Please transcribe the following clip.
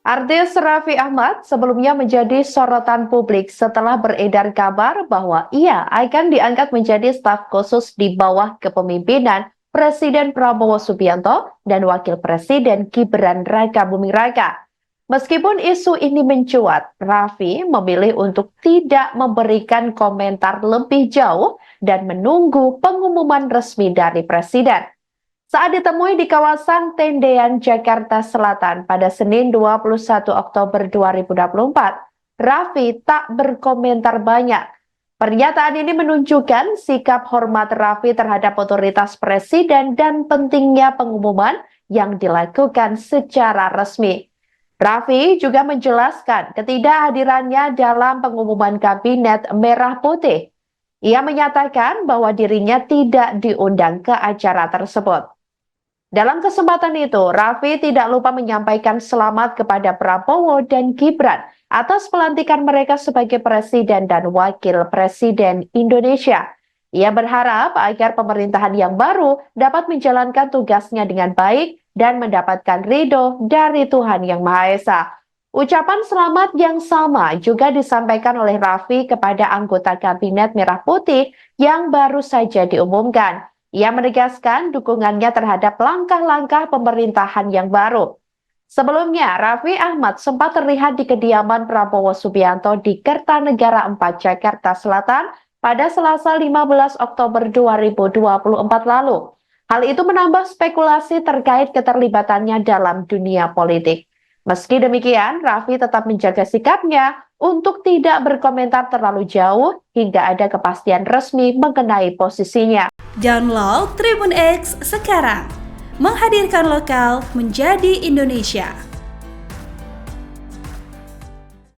Artis Raffi Ahmad sebelumnya menjadi sorotan publik setelah beredar kabar bahwa ia akan diangkat menjadi staf khusus di bawah kepemimpinan Presiden Prabowo Subianto dan Wakil Presiden Gibran Rakabuming Raka. Meskipun isu ini mencuat, Raffi memilih untuk tidak memberikan komentar lebih jauh dan menunggu pengumuman resmi dari Presiden. Saat ditemui di kawasan Tendean, Jakarta Selatan pada Senin 21 Oktober 2024, Raffi tak berkomentar banyak. Pernyataan ini menunjukkan sikap hormat Raffi terhadap otoritas presiden dan pentingnya pengumuman yang dilakukan secara resmi. Raffi juga menjelaskan ketidakhadirannya dalam pengumuman Kabinet Merah Putih. Ia menyatakan bahwa dirinya tidak diundang ke acara tersebut. Dalam kesempatan itu, Raffi tidak lupa menyampaikan selamat kepada Prabowo dan Gibran atas pelantikan mereka sebagai Presiden dan Wakil Presiden Indonesia. Ia berharap agar pemerintahan yang baru dapat menjalankan tugasnya dengan baik dan mendapatkan ridho dari Tuhan Yang Maha Esa. Ucapan selamat yang sama juga disampaikan oleh Raffi kepada anggota Kabinet Merah Putih yang baru saja diumumkan. Ia menegaskan dukungannya terhadap langkah-langkah pemerintahan yang baru. Sebelumnya, Raffi Ahmad sempat terlihat di kediaman Prabowo Subianto di Kertanegara 4, Jakarta Selatan pada Selasa 15 Oktober 2024 lalu. Hal itu menambah spekulasi terkait keterlibatannya dalam dunia politik. Meski demikian, Raffi tetap menjaga sikapnya untuk tidak berkomentar terlalu jauh hingga ada kepastian resmi mengenai posisinya. Download Tribun X sekarang, menghadirkan lokal menjadi Indonesia.